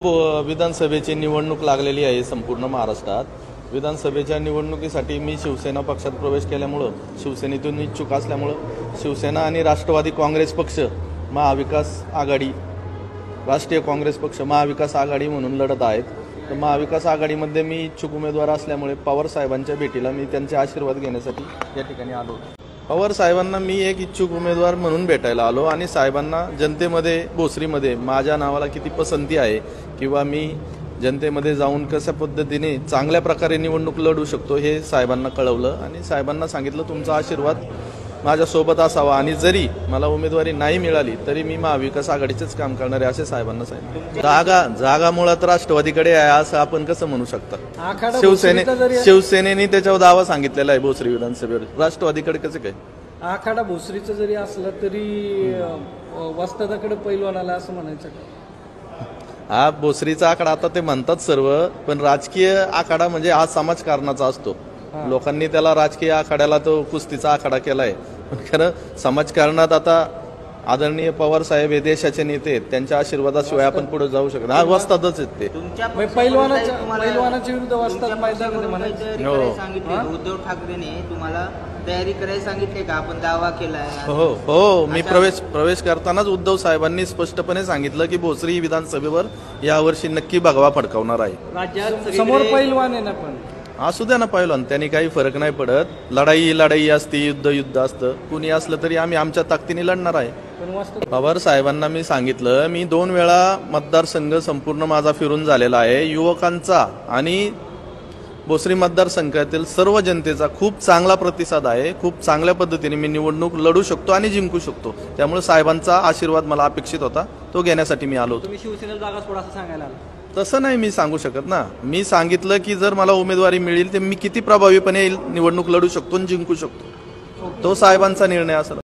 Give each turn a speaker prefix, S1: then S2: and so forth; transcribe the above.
S1: विधानसभेची निवडणूक लागलेली आहे संपूर्ण महाराष्ट्रात। विधानसभेच्या निवडणुकीसाठी मी शिवसेना पक्षात प्रवेश केल्यामुळे शिवसेनेतून इच्छुक असल्यामुळे शिवसेना आणि राष्ट्रवादी काँग्रेस पक्ष महाविकास आघाडी राष्ट्रीय काँग्रेस पक्ष महाविकास आघाडी म्हणून लढत आहेत। तर महाविकास आघाडीमध्ये मी इच्छुक उमेदवार असल्यामुळे पवार साहेबांच्या भेटीला मी त्यांचे आशीर्वाद घेण्यासाठी या ठिकाणी आलो। पवार साहेबांना मी एक इच्छुक उमेदवार म्हणून भेटायला आलो आणि साहेबांना जनतेमध्ये भोसरीमध्ये माझ्या नावाला किती पसंती आहे किंवा मी जनतेमध्ये जाऊन कशा पद्धतीने चांगल्या प्रकारे निवडणूक लढू शकतो हे साहेबांना कळवलं आणि साहेबांना सांगितलं तुमचा आशीर्वाद माझ्यासोबत असावा आणि जरी मला उमेदवारी नाही मिळाली तरी मी महाविकास आघाडीचेच काम करणार आहे असे साहेबांना सांगितलं। जागा मुळात राष्ट्रवादीकडे आहे असं आपण कसं म्हणू शकता? शिवसेनेने त्याच्यावर दावा सांगितलेला आहे भोसरी विधानसभेवर, राष्ट्रवादीकडे कसं काय?
S2: आखाडा भोसरीचा जरी असला तरी वस्तादाकडे पैलवान आला असं म्हणायचं का?
S1: हा भोसरीचा आखाडा आता ते म्हणतात सर्व, पण राजकीय आखाडा म्हणजे हा समाजकारणाचा असतो। लोकांनी त्याला राजकीय आखाड्याला तो कुस्तीचा आखाडा केलाय, पण खरं समाजकारणात आता आदरणीय पवार साहेब हे देशाचे नेते आहेत, त्यांच्या आशीर्वादाशिवाय आपण पुढे जाऊ शकत नाही। वस्तादच आहेत ते।
S2: पैलवानाच्या विरुद्ध वस्ताद
S3: उद्धव ठाकरेने तुम्हाला तयारी करायला सांगितले का? आपण दावा केलाय?
S1: हो, मी प्रवेश करतानाच उद्धव साहेबांनी स्पष्टपणे सांगितलं की भोसरी विधानसभेवर यावर्षी नक्की भगवा फडकावणार आहे।
S2: राज्यात समोर पैलवान आहे ना, पण
S1: असू द्या ना पैलवान, त्यांनी काही फरक नाही पडत। लढाई असती, युद्ध असतं, कुणी असलं तरी आम्ही आमच्या ताकदीने लढणार आहे। पवार साहेबांना मी सांगितलं मी 2 वेळा मतदारसंघ संपूर्ण माझा फिरून झालेला आहे। युवकांचा आणि भोसरी मतदारसंघातील सर्व जनतेचा खूप चांगला प्रतिसाद आहे। खूप चांगल्या पद्धतीने मी निवडणूक लढू शकतो आणि जिंकू शकतो, त्यामुळे साहेबांचा आशीर्वाद मला अपेक्षित होता, तो घेण्यासाठी मी आलो होतो।
S2: तुम्ही शिवसेनेला जागा सोडा असं सांगायला आला?
S1: तसं नाही मी सांगू शकत ना। मी सांगितलं की जर मला उमेदवारी मिळेल तर मी किती प्रभावीपणे निवडणूक लढू शकतो आणि जिंकू शकतो, तो साहेबांचा निर्णय असेल।